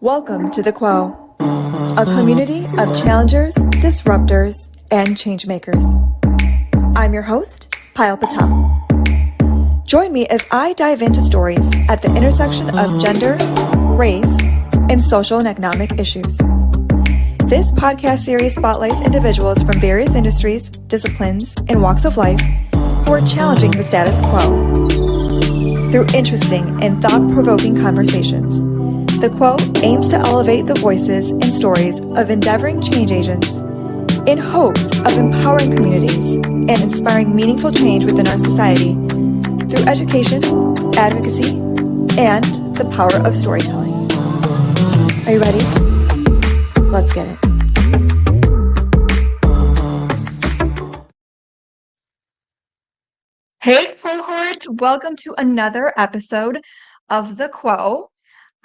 Welcome to The Quo, a community of challengers, disruptors, and changemakers. I'm your host, Payal Patel. Join me as I dive into stories at the intersection of gender, race, and social and economic issues. This podcast series spotlights individuals from various industries, disciplines, and walks of life who are challenging the status quo. Through interesting and thought-provoking conversations, The Quo aims to elevate the voices and stories of endeavoring change agents in hopes of empowering communities and inspiring meaningful change within our society through education, advocacy, and the power of storytelling. Are you ready? Let's get it. Hey, cohort! Welcome to another episode of The Quo.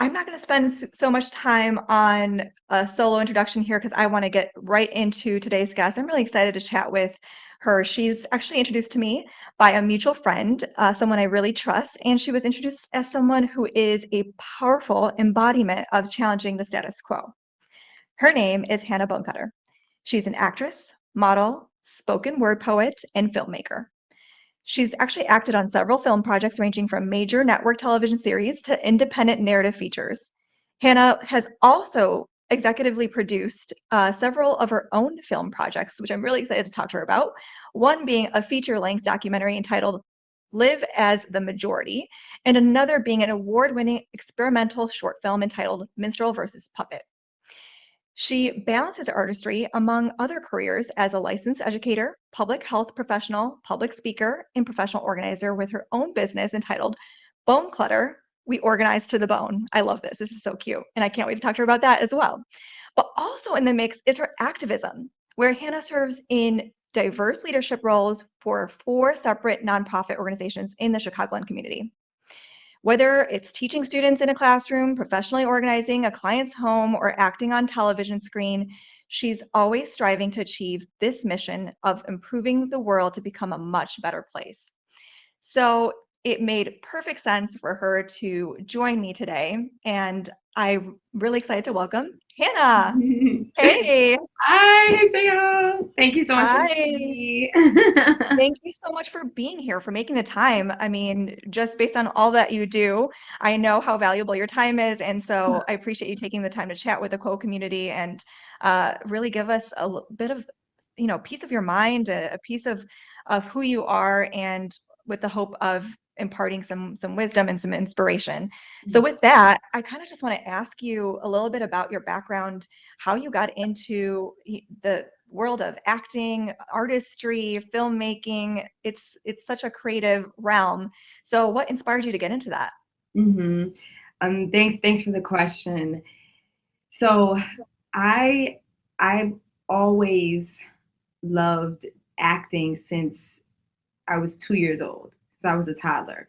I'm not going to spend so much time on a solo introduction here because I want to get right into today's guest. I'm really excited to chat with her. She's actually introduced to me by a mutual friend, someone I really trust, and she was introduced as someone who is a powerful embodiment of challenging the status quo. Her name is Hannah Bonecutter. She's an actress, model, spoken word poet, and filmmaker. She's actually acted on several film projects ranging from major network television series to independent narrative features. Hannah has also executively produced several of her own film projects, which I'm really excited to talk to her about. One being a feature-length documentary entitled Live as the Majority, and another being an award-winning experimental short film entitled Minstrel versus Puppet. She balances artistry among other careers as a licensed educator, public health professional, public speaker, and professional organizer with her own business entitled Bonecutter. We organize to the bone. I love this. This is so cute. And I can't wait to talk to her about that as well. But also in the mix is her activism, where Hannah serves in diverse leadership roles for 4 separate nonprofit organizations in the Chicagoland community. Whether it's teaching students in a classroom, professionally organizing a client's home, or acting on television screen, she's always striving to achieve this mission of improving the world to become a much better place. So it made perfect sense for her to join me today, and I'm really excited to welcome Hannah. Hey. Hi, Theo. Thank you so much for having Hi. me. Thank you so much for being here, for making the time. I mean, just based on all that you do, I know how valuable your time is. And so I appreciate you taking the time to chat with the Quo community and really give us a bit of, piece of your mind, a piece of who you are, and with the hope of imparting some wisdom and some inspiration. So with that, I kind of just want to ask you a little bit about your background, how you got into the world of acting, artistry, filmmaking. It's such a creative realm. So what inspired you to get into that? hmm thanks for the question. So I've always loved acting since I was 2 years old, since I was a toddler.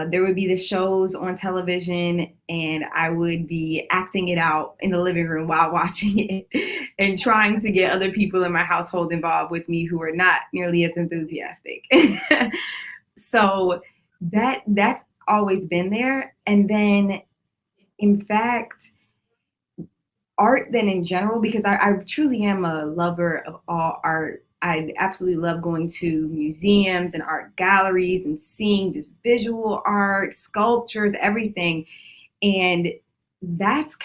There would be the shows on television, and I would be acting it out in the living room while watching it and trying to get other people in my household involved with me who are not nearly as enthusiastic. So that's always been there. And then, in fact, art then in general, because I truly am a lover of all art. I absolutely love going to museums and art galleries and seeing just visual art, sculptures, everything. And that's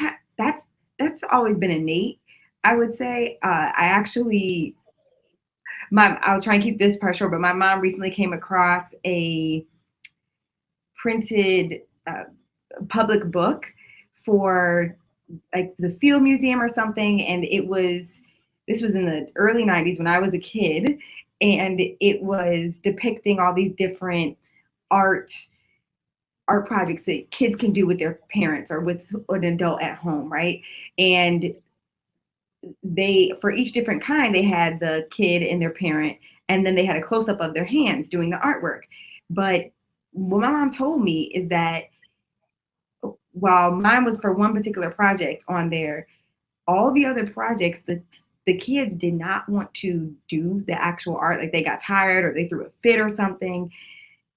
always been innate, I would say. I actually I'll try and keep this part short, but my mom recently came across a printed public book for like the Field Museum or something, and this was in the early 90s when I was a kid, and it was depicting all these different art projects that kids can do with their parents or with an adult at home, right? And they, for each different kind, they had the kid and their parent, and then they had a close-up of their hands doing the artwork. But what my mom told me is that while mine was for one particular project on there, all the other projects, the kids did not want to do the actual art. Like they got tired or they threw a fit or something.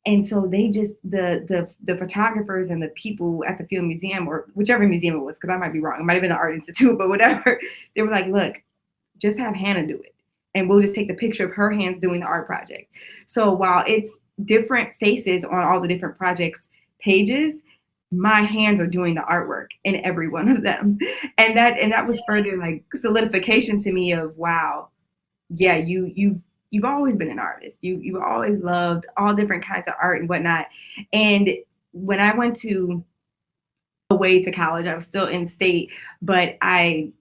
And so they just the photographers and the people at the film museum, or whichever museum it was, because I might be wrong, it might have been the art institute, but whatever, they were like, look, just have Hannah do it, and we'll just take the picture of her hands doing the art project. So while it's different faces on all the different projects pages, my hands are doing the artwork in every one of them. And that was further like solidification to me of, wow, yeah, you've always been an artist. You've always loved all different kinds of art and whatnot. And when I went to away to college, I was still in state, but I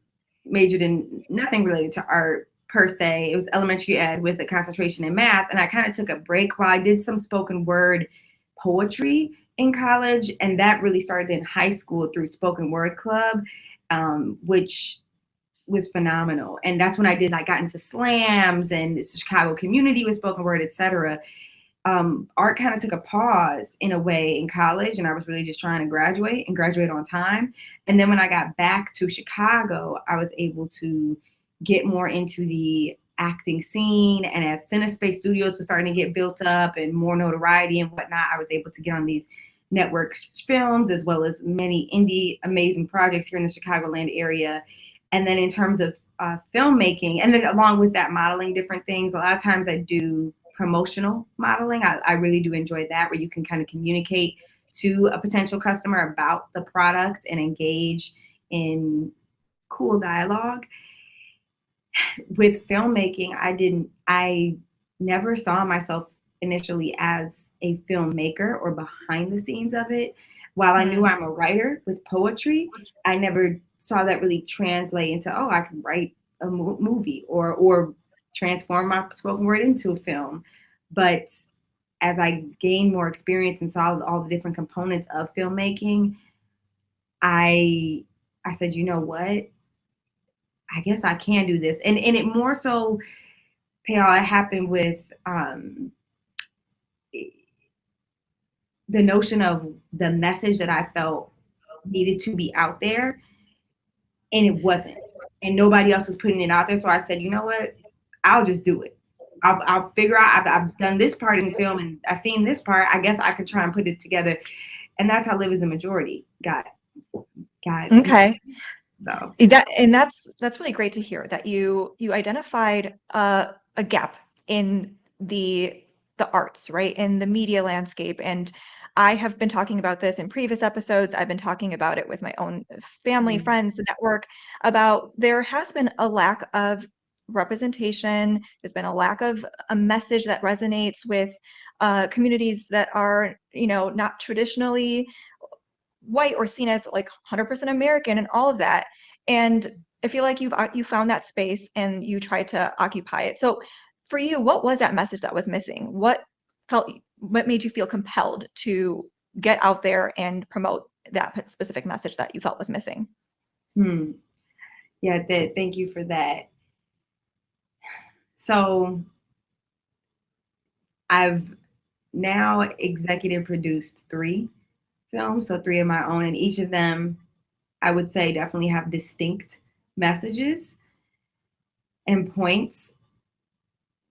majored in nothing related to art per se. It was elementary ed with a concentration in math. And I kind of took a break while I did some spoken word poetry in college. And that really started in high school through Spoken Word Club, which was phenomenal. And that's when I got into slams and it's Chicago community with spoken word, etc. Art kind of took a pause in a way in college, and I was really just trying to graduate and graduate on time. And then when I got back to Chicago, I was able to get more into the acting scene. And as CineSpace Studios was starting to get built up and more notoriety and whatnot, I was able to get on these network films as well as many indie amazing projects here in the Chicagoland area. And then in terms of filmmaking, and then along with that, modeling different things, a lot of times I do promotional modeling. I really do enjoy that, where you can kind of communicate to a potential customer about the product and engage in cool dialogue. With filmmaking, I never saw myself initially as a filmmaker or behind the scenes of it. While I knew I'm a writer with poetry, I never saw that really translate into, oh, I can write a movie or transform my spoken word into a film. But as I gained more experience and saw all the different components of filmmaking, I said, you know what? I guess I can do this. And it more so, Payal, it happened with the notion of the message that I felt needed to be out there, and it wasn't. And nobody else was putting it out there. So I said, you know what? I'll just do it. I'll figure out, I've done this part in film and I've seen this part. I guess I could try and put it together. And that's how Live as a Majority got Okay. So that's really great to hear that you identified a gap in the arts, right? In the media landscape. And I have been talking about this in previous episodes. I've been talking about it with my own family, friends, the network, about there has been a lack of representation. There's been a lack of a message that resonates with communities that are, not traditionally white or seen as like 100% American and all of that. And I feel like you found that space and you tried to occupy it. So for you, what was that message that was missing? What made you feel compelled to get out there and promote that specific message that you felt was missing? Yeah, thank you for that. So I've now executive produced 3 films, so 3 of my own, and each of them, I would say, definitely have distinct messages and points.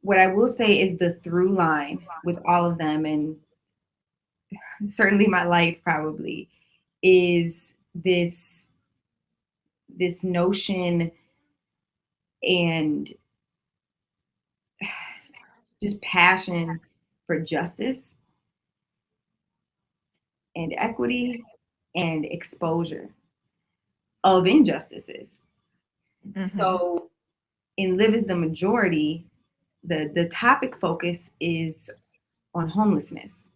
What I will say is the through line with all of them, and certainly my life probably, is this notion and just passion for justice and equity and exposure of injustices. So in Live as the Majority, the topic focus is on homelessness.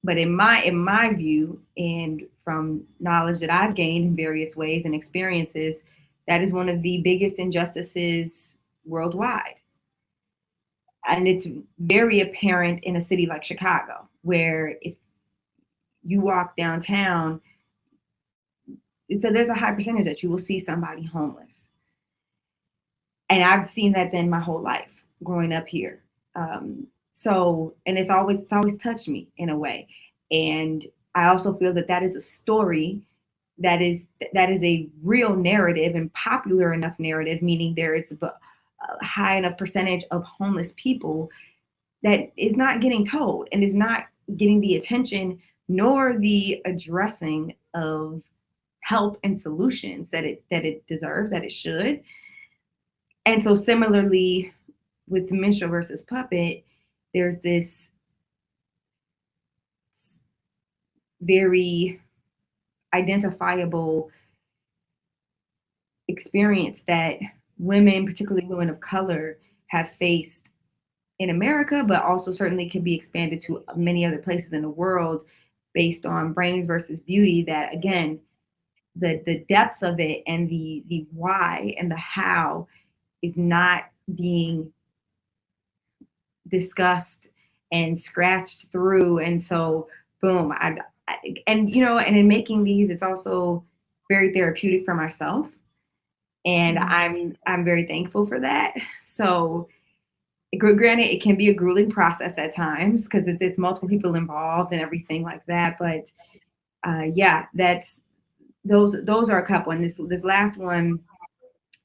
But in my view, and from knowledge that I've gained in various ways and experiences, that is one of the biggest injustices worldwide. And it's very apparent in a city like Chicago, where if you walk downtown, so there's a high percentage that you will see somebody homeless. And I've seen that then my whole life growing up here. And it's always touched me in a way. And I also feel that is a story that is a real narrative and popular enough narrative, meaning there is a high enough percentage of homeless people that is not getting told and is not getting the attention nor the addressing of help and solutions that it deserves, that it should. And so similarly with minstrel versus puppet, there's this very identifiable experience that women, particularly women of color, have faced in America, but also certainly can be expanded to many other places in the world based on brains versus beauty. That again, the depth of it and the why and the how is not being discussed and scratched through. And so, boom, and and in making these, it's also very therapeutic for myself, and I'm very thankful for that. So, granted, it can be a grueling process at times because it's multiple people involved and everything like that. But yeah, that's those are a couple. And this last one,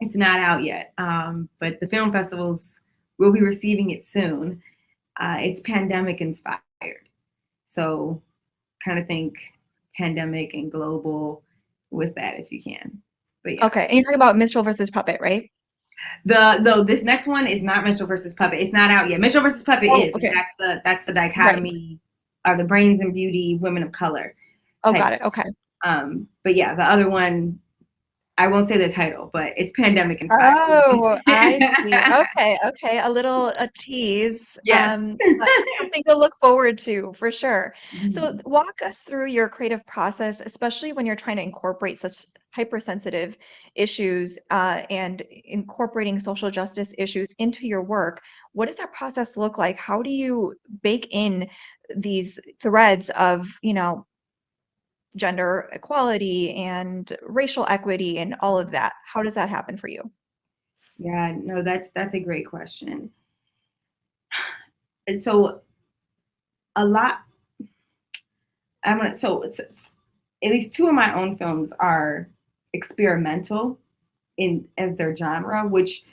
it's not out yet, but the film festivals will be receiving it soon. It's pandemic inspired, so kind of think pandemic and global with that if you can. But yeah. Okay, and you're talking about minstrel versus puppet, right? This next one is not Minstrel versus Puppet. It's not out yet. Minstrel versus Puppet Oh, is, and okay. that's the Right. dichotomy of the brains and beauty women of color Oh, type. got it. Okay. But yeah, the other one, I won't say the title, but it's pandemic inspired. Oh, I see. Okay, okay. A tease. Yes. But something to look forward to for sure. So Mhm. walk us through your creative process, especially when you're trying to incorporate such hypersensitive issues and incorporating social justice issues into your work. What does that process look like? How do you bake in these threads of, gender equality and racial equity and all of that? How does that happen for you? Yeah, no, that's a great question. And so a lot, at least two of my own films are experimental in as their genre, which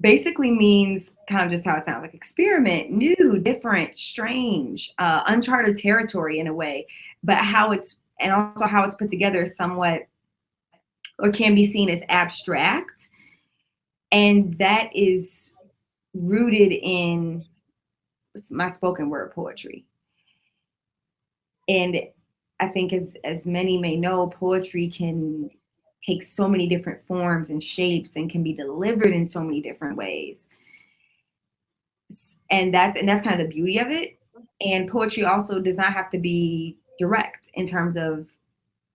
basically means kind of just how it sounds, like experiment, new, different, strange, uncharted territory in a way, but also how it's put together is somewhat or can be seen as abstract. And that is rooted in my spoken word poetry. And I think as many may know, poetry can take so many different forms and shapes and can be delivered in so many different ways. And that's kind of the beauty of it. And poetry also does not have to be direct in terms of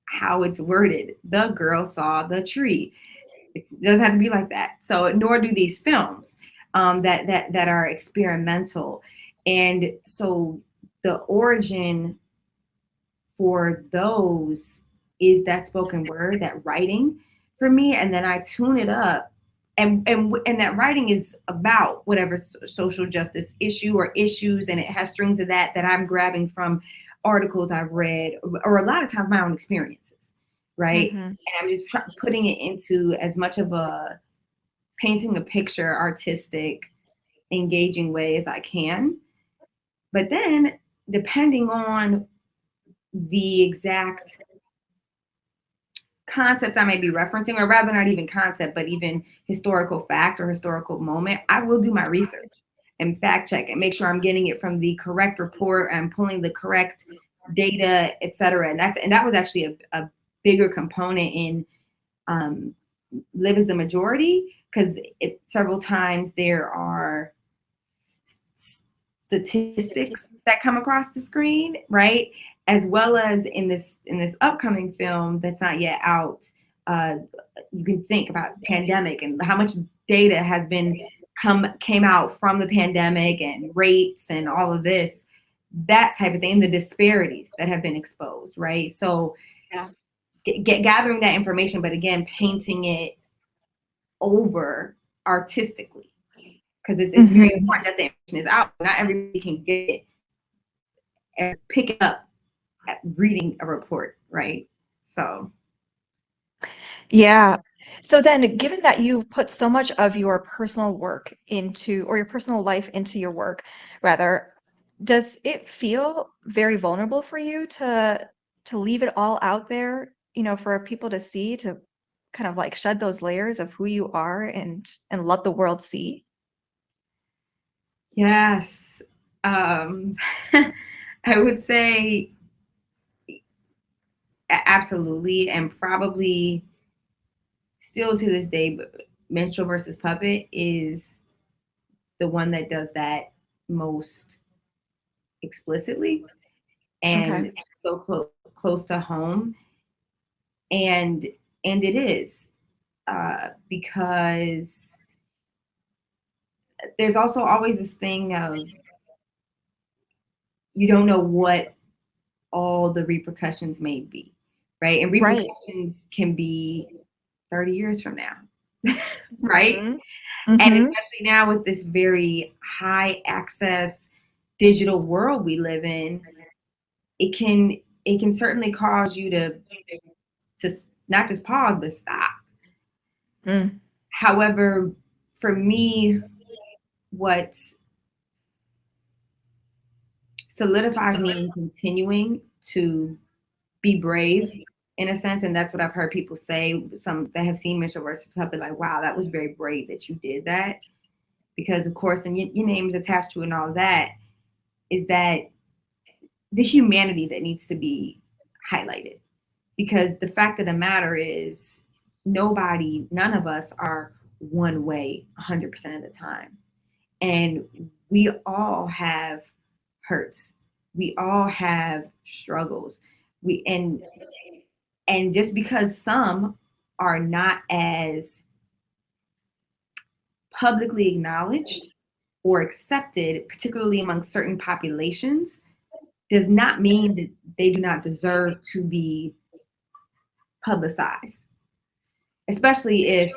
how it's worded. The girl saw the tree. It doesn't have to be like that. So nor do these films that are experimental. And so the origin for those is that spoken word, that writing for me, and then I tune it up, and that writing is about whatever social justice issue or issues, and it has strings of that I'm grabbing from articles I've read, or a lot of times my own experiences, right? Mm-hmm. And I'm just putting it into as much of a painting a picture, artistic, engaging way as I can. But then, depending on the exact concept I may be referencing, or rather not even concept, but even historical fact or historical moment, I will do my research and fact check and make sure I'm getting it from the correct report and pulling the correct data, et cetera. And that was actually a bigger component in Live as the Majority, because several times there are statistics that come across the screen, right? As well as in this upcoming film that's not yet out, you can think about pandemic and how much data has been came out from the pandemic and rates and all of this, that type of thing, the disparities that have been exposed, right? So Yeah. gathering that information, but again, painting it over artistically, because it's very Mm-hmm. important that the information is out. Not everybody can get it and pick it up at reading a report, right? So Yeah. So then, given that you've put so much of your personal work into, or your personal life into your work, rather, does it feel very vulnerable for you to leave it all out there, for people to see, to kind of like shed those layers of who you are and let the world see? Yes. Um, I would say absolutely, and probably still to this day, Minstrel versus Puppet is the one that does that most explicitly Okay. and so close to home. And it is because there's also always this thing of you don't know what all the repercussions may be, right? And Right. repercussions can be 30 years from now, right? Hmm. And Hmm. especially now with this very high access digital world we live in, it can certainly cause you to not just pause but stop. Mm. However, for me, what solidifies me in continuing to be brave in a sense, and that's what I've heard people say, some that have seen Mitchell versus Puppet, like, wow, that was very brave that you did that. Because of course, and your name is attached to it and all that, is that the humanity that needs to be highlighted. Because the fact of the matter is none of us are one way 100% of the time. And we all have hurts. We all have struggles. We and just because some are not as publicly acknowledged or accepted, particularly among certain populations, does not mean that they do not deserve to be publicized, especially if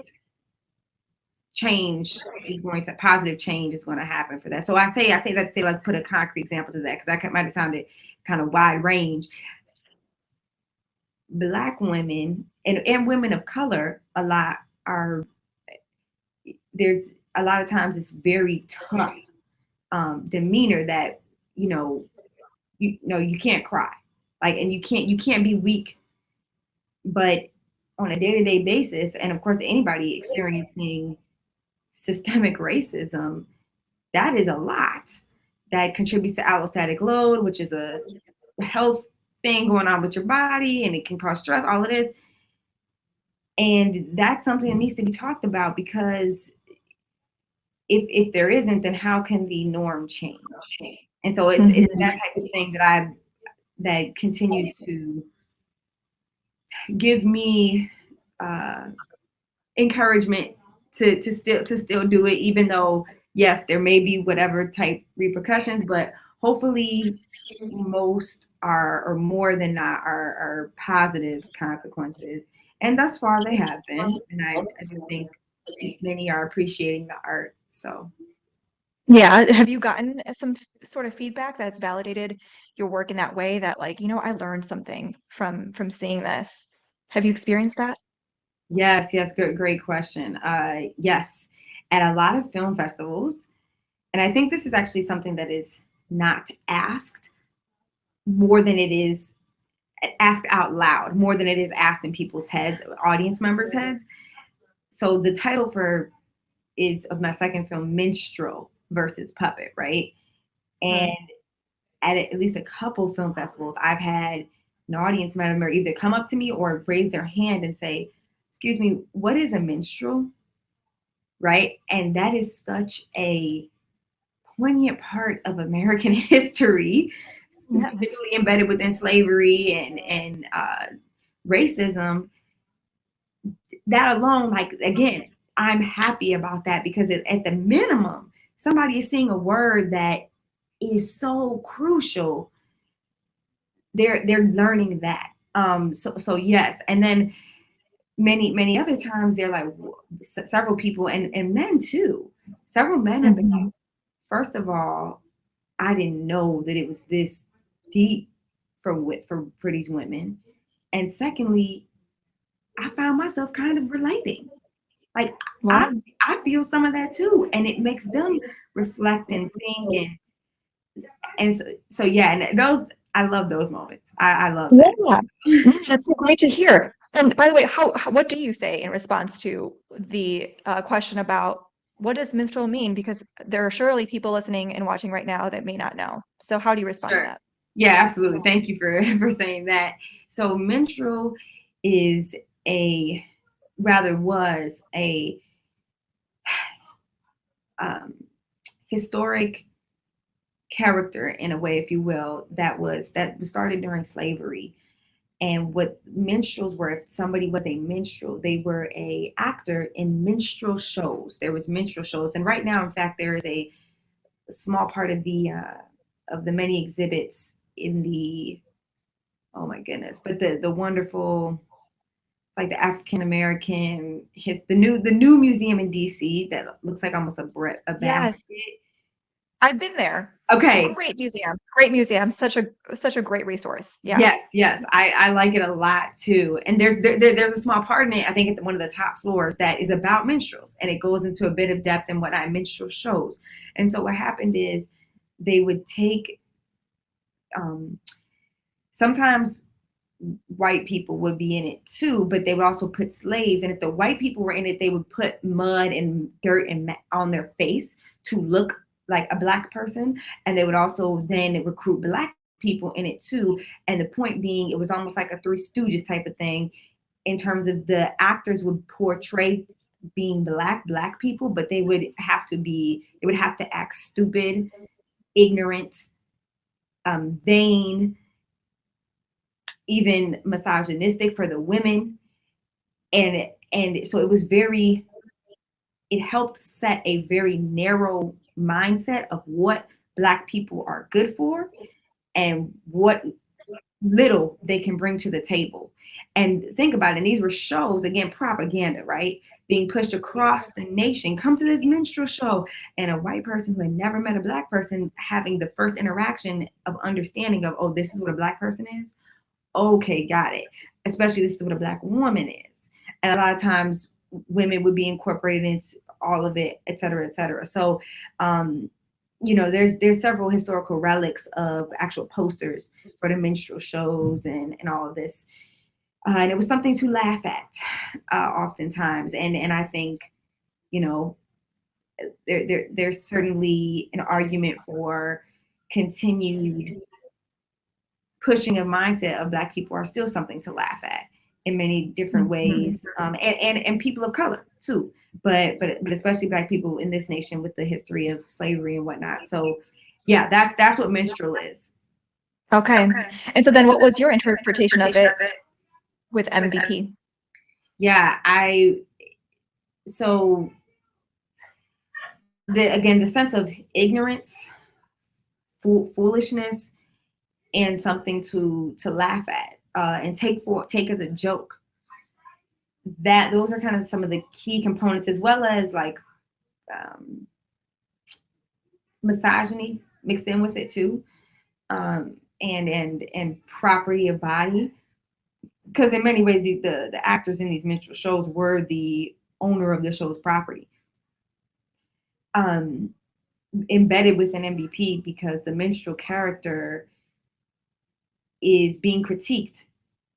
positive change is going to happen for that. So I say that to say, let's put a concrete example to that, because that might have sounded kind of wide range. Black women and women of color a lot are, there's a lot of times it's very tough demeanor that, you know, you can't cry, like, and you can't be weak. But on a day-to-day basis, and of course anybody experiencing systemic racism, that is a lot that contributes to allostatic load, which is a health thing going on with your body, and it can cause stress, all of this. And that's something that needs to be talked about, because if there isn't, then how can the norm change? And so it's that Hmm. type of thing that continues to give me uh, encouragement to still do it, even though yes, there may be whatever type repercussions, but hopefully most are, or more than not, are positive consequences. And thus far they have been, and I do think many are appreciating the art. So Yeah. Have you gotten some sort of feedback that's validated your work in that way, that like, I learned something from seeing this? Have you experienced that? yes, great question. Yes, at a lot of film festivals, and I think this is actually something that is not asked more than it is asked out loud, more than it is asked in people's heads, audience members' heads. So the title for is of my second film, Minstrel versus Puppet, right? And Hmm. at least a couple film festivals, I've had an audience member either come up to me or raise their hand and say, "Excuse me, what is a minstrel?" Right? And that is such a poignant part of American history, Yes. particularly embedded within slavery and racism. That alone, like, again, I'm happy about that, because at the minimum, somebody is seeing a word that is so crucial. They're learning that. So yes, and then many other times they're like, several people, and men too. Several men have been Hmm. like, first of all, I didn't know that it was this deep for these women, and secondly, I found myself kind of relating. Like I Wow. I feel some of that too, and it makes them reflect and think and so yeah, and those I love those moments. I love that. Yeah. That's so great to hear. And by the way, what do you say in response to the question about what does minstrel mean? Because there are surely people listening and watching right now that may not know. So how do you respond to Sure. that? Yeah, absolutely. Thank you for for saying that. So Minstrel is a rather was a um, historic character in a way, if you will, that was started during slavery. And what minstrels were, if somebody was a minstrel, they were a actor in minstrel shows. There was minstrel shows, and right now, in fact, there is a small part of the many exhibits in the oh my goodness, but the wonderful it's like the African American his the new museum in DC that looks like almost a Yes, basket. I've been there. Okay, Great museum. Great museum. Such a great resource. Yeah. yes, yes, I like it a lot too. And there's a small part in it, I think, at one of the top floors that is about minstrels, and it goes into a bit of depth in what minstrel shows. And so what happened is they would take um, sometimes white people would be in it too, but they would also put slaves. And if the white people were in it, they would put mud and dirt and on their face to look like a black person. And they would also then recruit black people in it too. And the point being, it was almost like a Three Stooges type of thing in terms of the actors would portray being black people, but they would have to act stupid, ignorant, vain, even misogynistic for the women. And so it helped set a very narrow mindset of what black people are good for and what little they can bring to the table. And think about it, and these were shows, again, propaganda, right, being pushed across the nation. Come to this minstrel show, and a white person who had never met a black person having the first interaction of understanding of, oh, this is what a black person is. Okay, got it. Especially this is what a black woman is. And a lot of times women would be incorporated into all of it, et cetera, et cetera. So, um, there's several historical relics of actual posters for the minstrel shows and all of this. And it was something to laugh at oftentimes. And I think, you know, there's certainly an argument for continued pushing a mindset of black people are still something to laugh at in many different Mhm. ways, and people of color too, but especially black people in this nation with the history of slavery and whatnot. So yeah, that's what minstrel is. Okay. And so then what was your interpretation of it with MVP? Yeah, I so the sense of ignorance, foolishness, and something to laugh at, and take as a joke. That those are kind of some of the key components, as well as like um, misogyny mixed in with it too, and property of body, because in many ways the actors in these minstrel shows were the owner of the show's property, um, embedded within MVP, because the minstrel character is being critiqued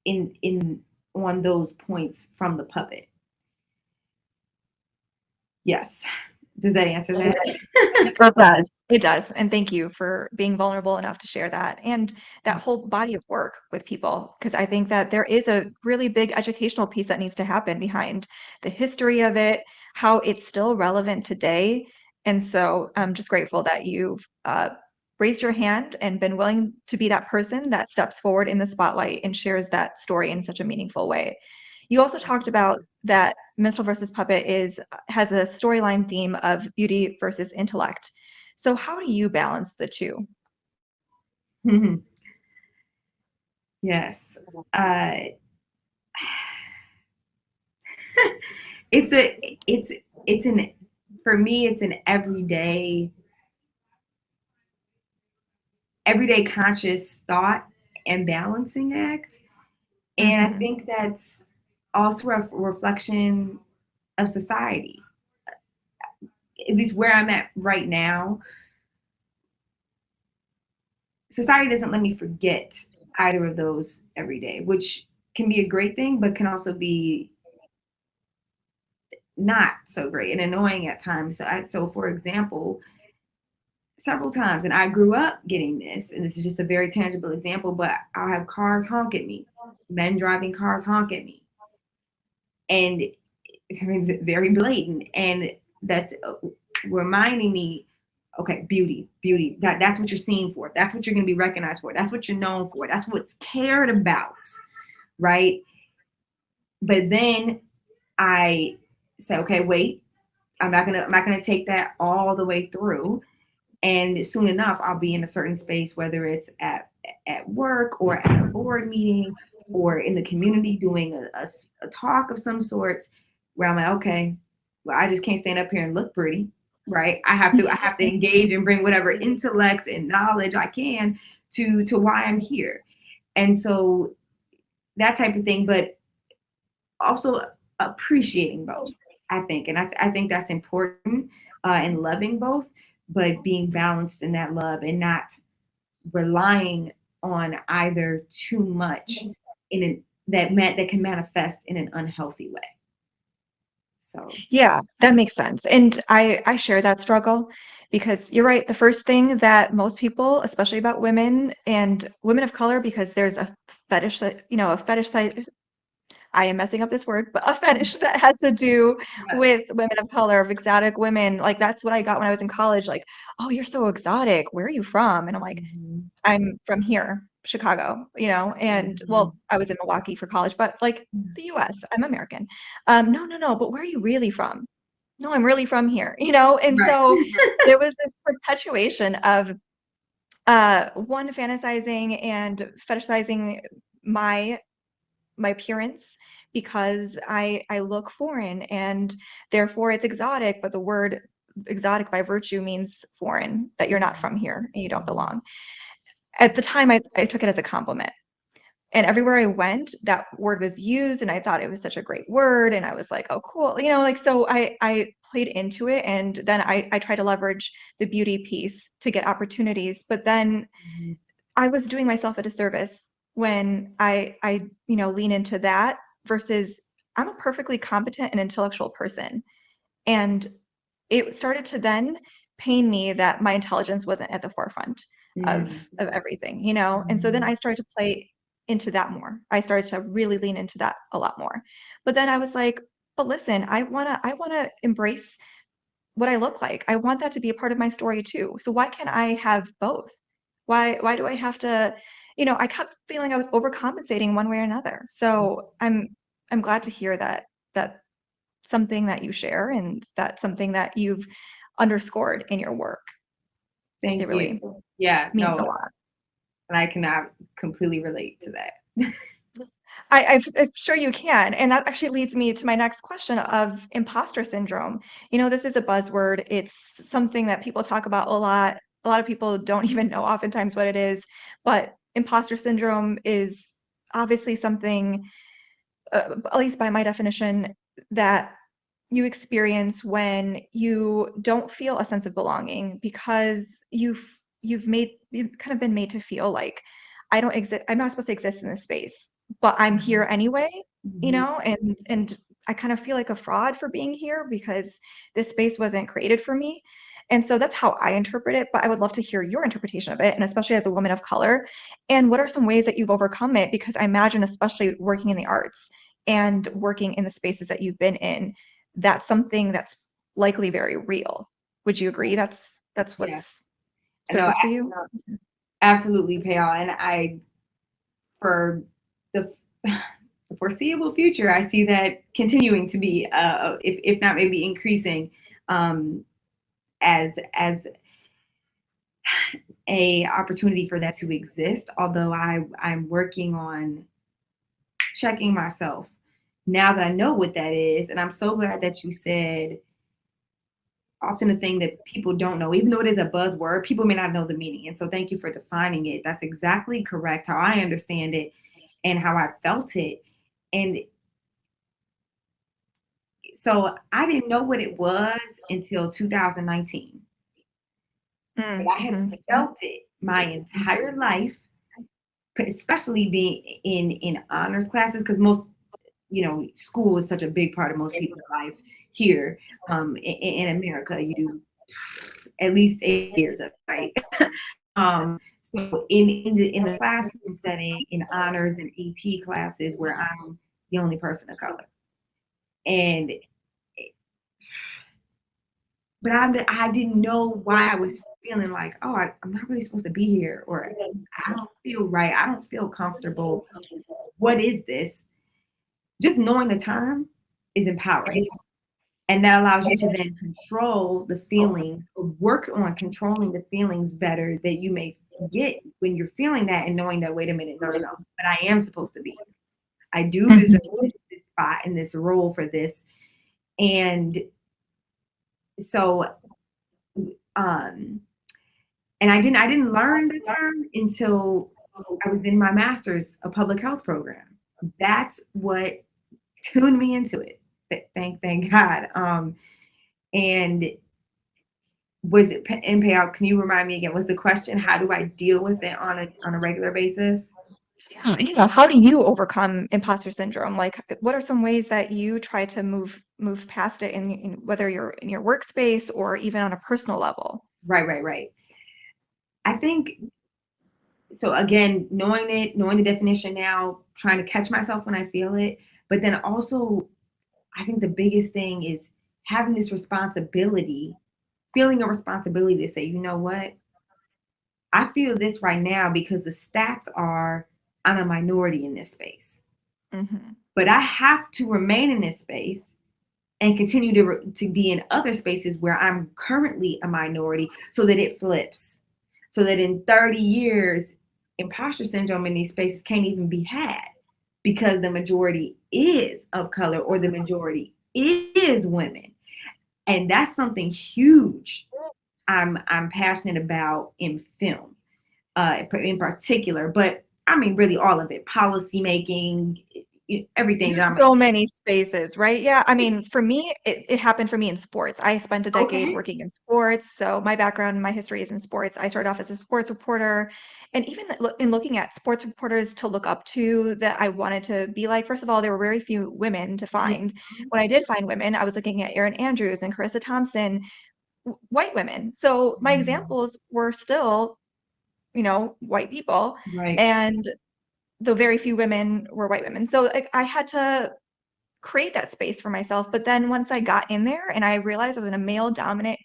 in on those points from the puppet. Yes, does that answer that? It does. It does. And thank you for being vulnerable enough to share that and that whole body of work with people. Because I think that there is a really big educational piece that needs to happen behind the history of it, how it's still relevant today. And so I'm just grateful that you've raised your hand and been willing to be that person that steps forward in the spotlight and shares that story in such a meaningful way. You also talked about that Minstrel versus Puppet has a storyline theme of beauty versus intellect. So how do you balance the two? Yes. uh, it's a it's an for me it's an everyday conscious thought and balancing act. And I Mhm. think that's also a reflection of society. At least where I'm at right now, society doesn't let me forget either of those every day, which can be a great thing, but can also be not so great and annoying at times. So for example, several times, and I grew up getting this, and this is just a very tangible example, but I'll have cars honk at me, men driving cars honk at me, and I mean, very blatant, and that's reminding me, okay, beauty, that's what you're seen for, that's what you're going to be recognized for, that's what you're known for, that's what's cared about, right? But then I say, okay, wait, I'm not gonna take that all the way through. And soon enough, I'll be in a certain space, whether it's at work or at a board meeting or in the community doing a talk of some sorts, where I'm like, okay, well, I just can't stand up here and look pretty, right? I have to engage and bring whatever intellect and knowledge I can to why I'm here. And so that type of thing, but also appreciating both, I think. And I think that's important, in loving both, but being balanced in that love and not relying on either too much in an that can manifest in an unhealthy way. So Yeah, that makes sense. And I share that struggle because you're right. The first thing that most people, especially about women and women of color, because there's a fetish that, a fetish side, I am messing up this word, but a fetish that has to do yes. with women of color, of exotic women. Like that's what I got when I was in college. Like, oh, you're so exotic. Where are you from? And I'm like, Mhm. I'm from here, Chicago, and well, Mhm. I was in Milwaukee for college, but like the US, I'm American. No, no, no, but where are you really from? No, I'm really from here, And Right. so there was this perpetuation of one fantasizing and fetishizing my my appearance because I look foreign and therefore it's exotic, but the word exotic by virtue means foreign, that you're not Mhm. from here and you don't Mhm. belong. At the time, I took it as a compliment. And everywhere I went, that word was used, and I thought it was such a great word. And I was like, oh, cool. So I played into it. And then I tried to leverage the beauty piece to get opportunities. But then Mhm. I was doing myself a disservice when I lean into that versus I'm a perfectly competent and intellectual person. And it started to then pain me that my intelligence wasn't at the forefront of everything, And so then I Mhm. started to play into that more. I started to really lean into that a lot more. But then I was like, but listen, I wanna embrace what I look like. I want that to be a part of my story too. So why can't I have both? Why do I have to, I kept feeling I was overcompensating one way or another. So I'm glad to hear that something that you share and that's something that you've underscored in your work. It Thank you. really Yeah, means a no, lot. and I cannot completely relate to that. I'm sure you can. And that actually leads me to my next question of imposter syndrome. This is a buzzword. It's something that people talk about a lot. A lot of people don't even know oftentimes what it is, but imposter syndrome is obviously something, at least by my definition, that you experience when you don't feel a sense of belonging because you've kind of been made to feel like I'm not supposed to exist in this space, but I'm here Mhm. anyway, Mhm. and I kind of feel like a fraud for being here because this space wasn't created for me. And so that's how I interpret it, but I would love to hear your interpretation of it, and especially as a woman of color. And what are some ways that you've overcome it? Because I imagine, especially working in the arts and working in the spaces that you've been in, that's something that's likely very real. Would you agree that's Yeah. what's No, surfaced for you? absolutely, Payal. And for the, the foreseeable future, I see that continuing to be, if not maybe increasing, um, as a opportunity for that to exist. Although I'm working on checking myself now that I know what that is, and I'm so glad that you said often a thing that people don't know, even though it is a buzzword, people may not know the meaning. And so thank you for defining it. That's exactly correct how I understand it and how I felt it. And So I didn't know what it was until 2019. But I had Mm-hmm. felt it my entire life, especially being in honors classes, because most, school is such a big part of most people's life here, in America. You do at least 8 years of it, right? So in the classroom setting, in honors and AP classes, where I'm the only person of color, and but I didn't know why I was feeling like, oh, I'm not really supposed to be here, or I don't feel right, I don't feel comfortable. What is this? Just knowing the term is empowering. And that allows you to then control the feelings, or work on controlling the feelings better that you may get when you're feeling that, and knowing that, wait a minute, no, no, no, but I am supposed to be here. I do deserve this spot and this role for this. And so, um, and I didn't learn the term until I was in my master's, a public health program. That's what tuned me into it. Thank God. And was it in payout? Can you remind me again? Was the question, how do I deal with it on a regular basis? Yeah. How do you overcome imposter syndrome? Like, what are some ways that you try to move past it in whether you're in your workspace or even on a personal level? Right, right, right. I think so. Again, knowing it, knowing the definition now, trying to catch myself when I feel it, but then also, I think the biggest thing is having this responsibility, feeling a responsibility to say, you know what, I feel this right now because the stats are I'm a minority in this space, Mm-hmm. but I have to remain in this space and continue to be in other spaces where I'm currently a minority, so that it flips, so that in 30 years, imposter syndrome in these spaces can't even be had, because the majority is of color, or the majority is women. And that's something huge I'm passionate about in film, in particular, but I mean, really all of it, policy making, everything that There's I'm. so many spaces, right? Yeah. I mean, for me, it happened for me in sports. I spent a decade Okay. working in sports. So my background, my history is in sports. I started off as a sports reporter. And even in looking at sports reporters to look up to that I wanted to be like, first of all, there were very few women to find. Mhm. When I did find women, I was looking at Erin Andrews and Carissa Thompson, white women. So my examples were still, white people. Right. And the very few women were white women. So like, I had to create that space for myself. But then once I got in there and I realized I was in a male dominant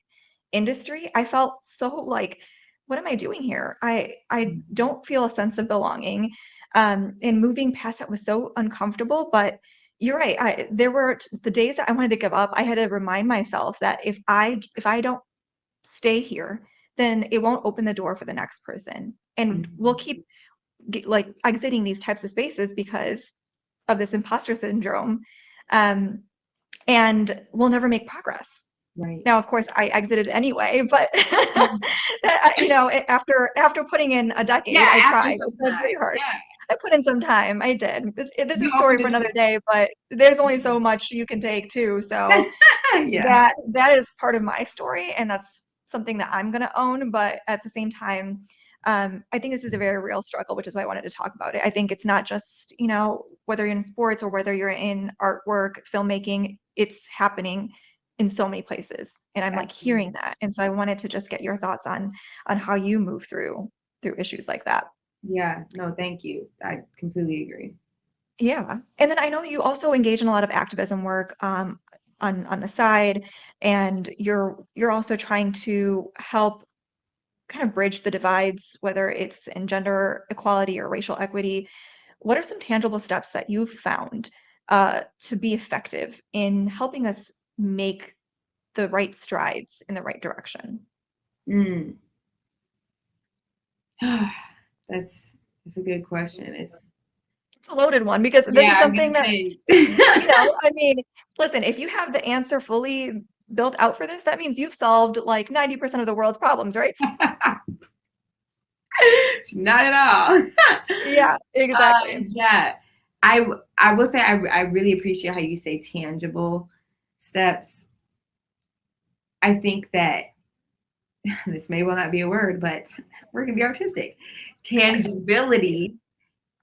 industry, I felt so like, what am I doing here? I Mhm. don't feel a sense of belonging. And moving past that was so uncomfortable. But you're right. There were the days that I wanted to give up. I had to remind myself that if I don't stay here, then it won't open the door for the next person. And we'll Mhm. keep like exiting these types of spaces because of this imposter syndrome. Um, and we'll never make progress. Right. Now, of course, I exited anyway, but Mhm. after putting in a decade, Yeah, I after tried. some I tried very time. hard. Yeah. I put in some time. I did. This is You a story opened for the another door. day, but there's only so much you can take too. So Yeah. that is part of my story, and that's something that I'm going to own. But at the same time, I think this is a very real struggle, which is why I wanted to talk about it. I think it's not just, whether you're in sports or whether you're in artwork, filmmaking, it's happening in so many places. And I'm like hearing Absolutely. that. And so I wanted to just get your thoughts on how you move through issues like that. Yeah. No, thank you. I completely agree. Yeah. And then I know you also engage in a lot of activism work on the side, and you're also trying to help kind of bridge the divides, whether it's in gender equality or racial equity. What are some tangible steps that you've found to be effective in helping us make the right strides in the right direction? Mm. That's that's a good question. It's a loaded one because this Yeah, is I was something gonna that, say. I mean, listen, if you have the answer fully built out for this, that means you've solved like 90% of the world's problems, right? Not at all. Yeah, exactly. Yeah, I will say I really appreciate how you say tangible steps, I think that this may well not be a word, but we're going to be artistic. Tangibility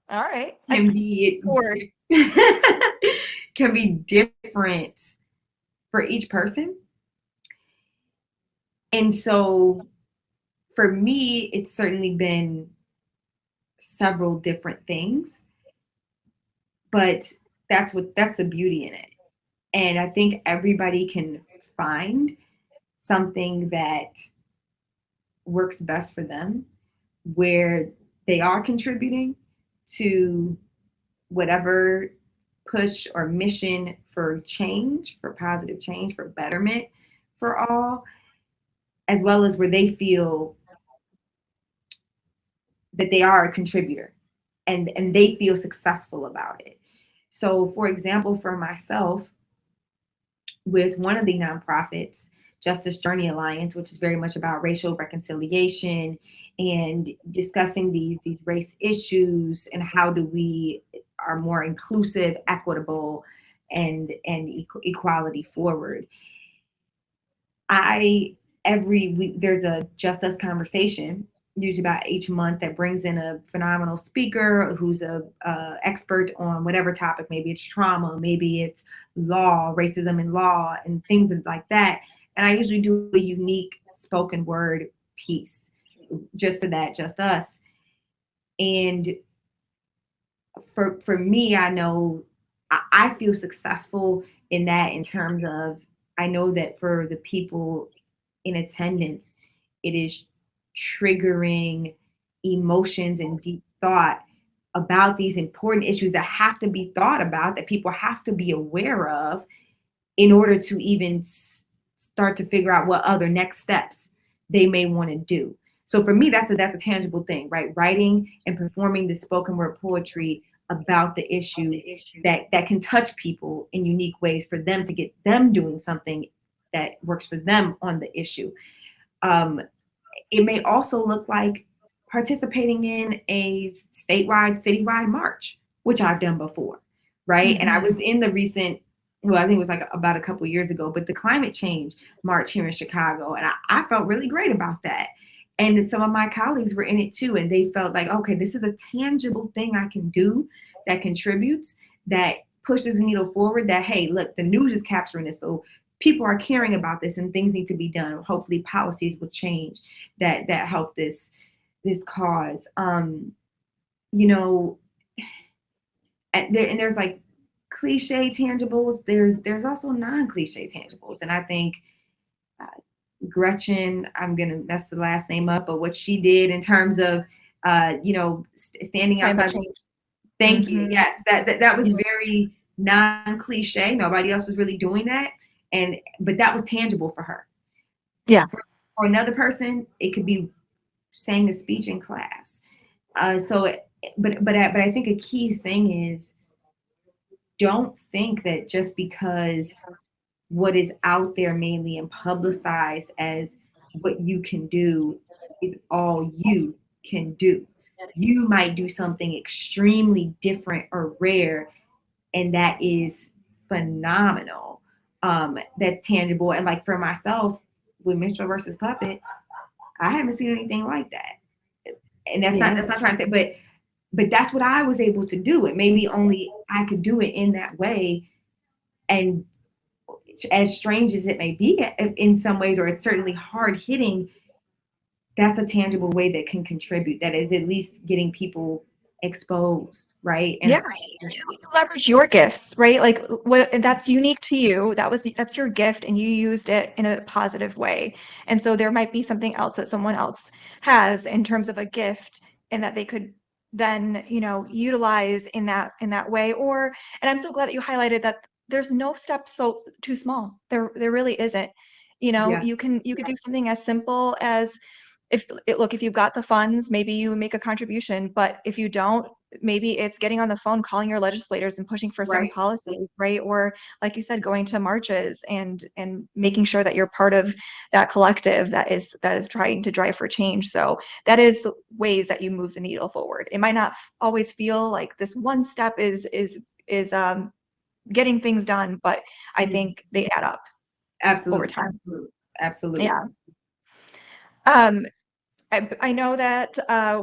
All right. can be Word. can be different for each person. And so for me, it's certainly been several different things, but that's the beauty in it. And I think everybody can find something that works best for them, where they are contributing to whatever push or mission for change, for positive change, for betterment for all, as well as where they feel that they are a contributor and they feel successful about it. So, for example, for myself, with one of the nonprofits, Justice Journey Alliance, which is very much about racial reconciliation and discussing these race issues and how do we are more inclusive, equitable, and equality forward. I every week there's a Just Us conversation, usually about each month, that brings in a phenomenal speaker who's a expert on whatever topic. Maybe it's trauma, maybe it's law, racism in law, and things like that. And I usually do a unique spoken word piece just for that, Just Us. And for me, I know I feel successful in that, in terms of I know that for the people in attendance, it is triggering emotions and deep thought about these important issues that have to be thought about, that people have to be aware of in order to even start to figure out what other next steps they may want to do. So for me, that's a tangible thing, right? Writing and performing the spoken word poetry about the issue that can touch people in unique ways for them to get them doing something that works for them on the issue. Um, it may also look like participating in a statewide, citywide march, which I've done before, right? And I Mhm. was in the recent, well, I think it was like about a couple of years ago, but the climate change march here in Chicago, and I felt really great about that. And some of my colleagues were in it too, and they felt like, okay, this is a tangible thing I can do that contributes, that pushes the needle forward. That, hey, look, the news is capturing this, so people are caring about this, and things need to be done. Hopefully, policies will change that help this cause. You know, and there's like cliche tangibles. There's also non-cliche tangibles, and I think uh, Gretchen, I'm gonna mess the last name up, but what she did in terms of standing Climate outside. change. Thank you. Mhm. Yes, that was Yes. very non-cliche. Nobody else was really doing that, and but that was tangible for her. Yeah. For another person, it could be saying a speech in class. But I think a key thing is, don't think that just because what is out there mainly and publicized as what you can do is all you can do. You might do something extremely different or rare, and that is phenomenal. That's tangible. And like for myself, with Minstrel versus Puppet, I haven't seen anything like that. And Yeah. that's not trying to say, but that's what I was able to do. And maybe only I could do it in that way. And as strange as it may be in some ways, or it's certainly hard hitting, that's a tangible way that can contribute. That is at least getting people exposed, right? Yeah. And You leverage your gifts, right? Like what that's unique to you. That's your gift and you used it in a positive way. And so there might be something else that someone else has in terms of a gift and that they could then, utilize in that way. Or and I'm so glad that you highlighted that there's no step so too small. There really isn't. yeah, You could do something as simple as if you've got the funds, maybe you make a contribution, but if you don't, maybe it's getting on the phone, calling your legislators and pushing for certain right. policies, right? Or like you said, going to marches and making sure that you're part of that collective that is trying to drive for change. So that is ways that you move the needle forward. It might not always feel like this one step is getting things done, but I Mhm. think they add up over Absolutely, time. absolutely. Yeah. Um, I know that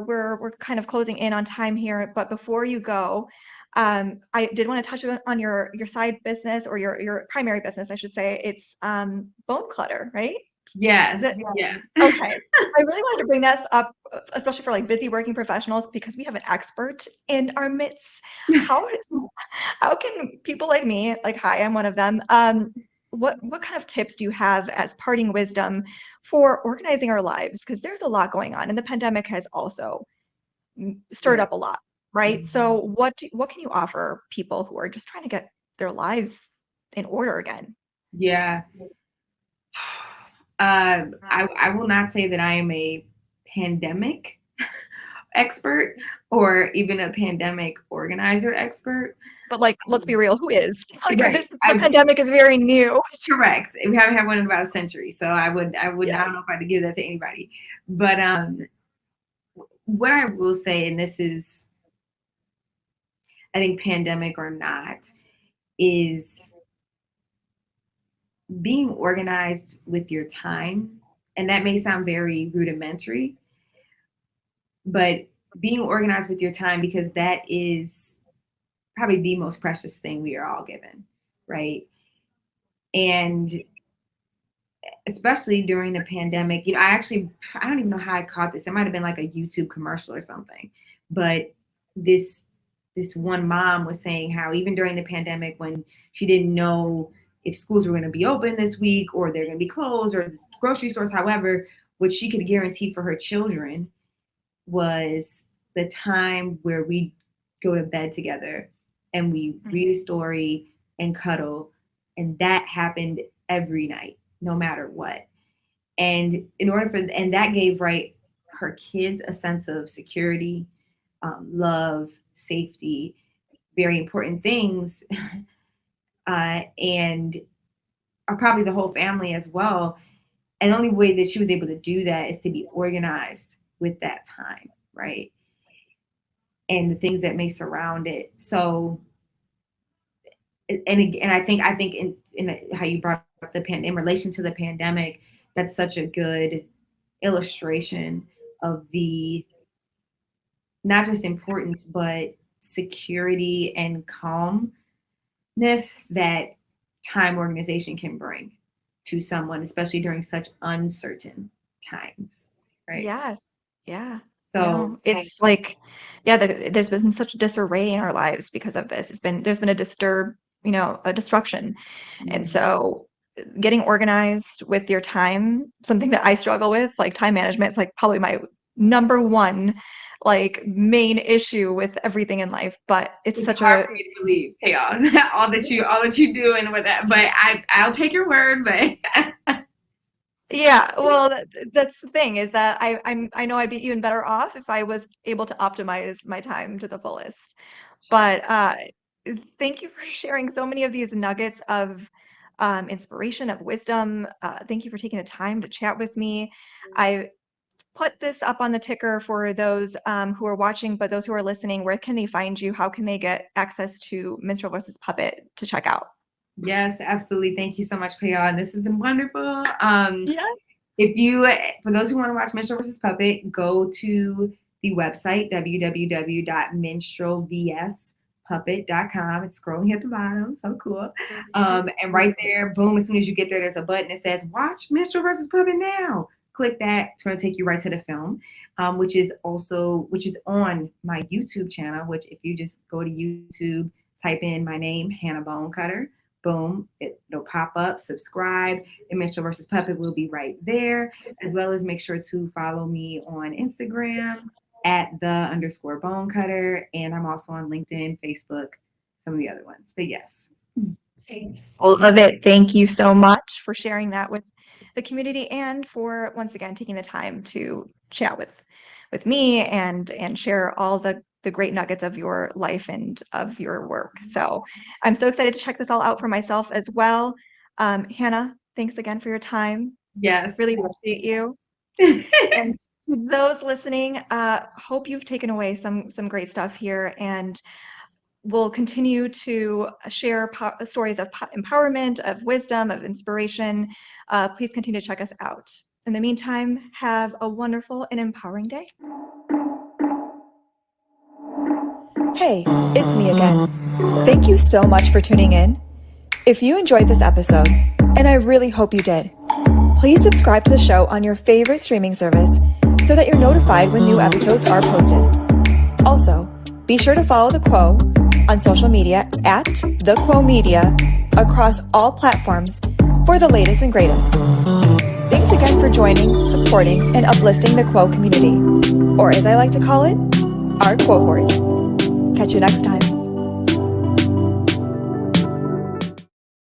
we're kind of closing in on time here, but before you go, I did want to touch on your side business, or your primary business, I should say. It's Bonecutter, right? Yes, That yeah. Okay. I really wanted to bring this up, especially for like busy working professionals, because we have an expert in our midst. How how can people like me, like hi, I'm one of them, what kind of tips do you have as parting wisdom for organizing our lives? Because there's a lot going on, and the pandemic has also stirred Yeah. up a lot, right? Mhm. So what can you offer people who are just trying to get their lives in order again? Yeah. I will not say that I am a pandemic expert or even a pandemic organizer expert. But like, let's be real, who is? Like Right. the pandemic is very new. Correct. We haven't had one in about a century, so I Yes. don't know if I could give that to anybody. But what I will say, and this is, I think, pandemic or not, is being organized with your time. And that may sound very rudimentary, but being organized with your time, because that is probably the most precious thing we are all given, right? And especially during the pandemic, I don't even know how I caught this. It might have been like a YouTube commercial or something, but this this one mom was saying how even during the pandemic, when she didn't know if schools were going to be open this week or they're going to be closed, or the grocery stores, however, what she could guarantee for her children was the time where we go to bed together and we read a story and cuddle. And that happened every night, no matter what. And and that gave, right, her kids a sense of security, love, safety, very important things, and probably the whole family as well. And the only way that she was able to do that is to be organized with that time, right? And the things that may surround it. So, and I think in how you brought up in relation to the pandemic, that's such a good illustration of the not just importance but security and calmness that time organization can bring to someone, especially during such uncertain times, right? Yes. Yeah. So, No, it's like, yeah, there's been such disarray in our lives because of this. There's been a a disruption. And mm, so getting organized with your time, something that I struggle with, like time management, is like probably my number one, like main issue with everything in life. But it's it's such hard a, for me to believe, hey, all that you do and with that, but I'll take your word, but yeah, well, that's the thing, is that I know I'd be even better off if I was able to optimize my time to the fullest. sure. But thank you for sharing so many of these nuggets of inspiration, of wisdom. Thank you for taking the time to chat with me. I put this up on the ticker for those who are watching, but those who are listening, where can they find you? How can they get access to Minstrel versus Puppet to check out? Yes, absolutely. Thank you so much, Payal. This has been wonderful. Yeah. If you, for those who want to watch Minstrel versus Puppet, go to the website www.minstrelvspuppet.com. It's scrolling at the bottom, so cool. And right there, boom! As soon as you get there, there's a button that says "Watch Minstrel versus Puppet now." Click that; it's going to take you right to the film, which is on my YouTube channel. Which, if you just go to YouTube, type in my name, Hannah Bonecutter, boom, it'll pop up. Subscribe, and Minstrel versus Puppet will be right there, as well as make sure to follow me on Instagram at _Bonecutter, and I'm also on LinkedIn, Facebook, some of the other ones. But yes, All of it. Thank you so much for sharing that with the community, and for once again taking the time to chat with me and share all the great nuggets of your life and of your work. So I'm so excited to check this all out for myself as well. Hannah, thanks again for your time. yes, Really appreciate you. And to those listening, hope you've taken away some great stuff here. And we'll continue to share stories of empowerment, of wisdom, of inspiration. Please continue to check us out. In the meantime, have a wonderful and empowering day. Hey, it's me again. Thank you so much for tuning in. If you enjoyed this episode, and I really hope you did, please subscribe to the show on your favorite streaming service so that you're notified when new episodes are posted. Also, be sure to follow The Quo on social media at The Quo Media across all platforms for the latest and greatest. Thanks again for joining, supporting, and uplifting the Quo community, or as I like to call it, our Quohort. Catch you next time.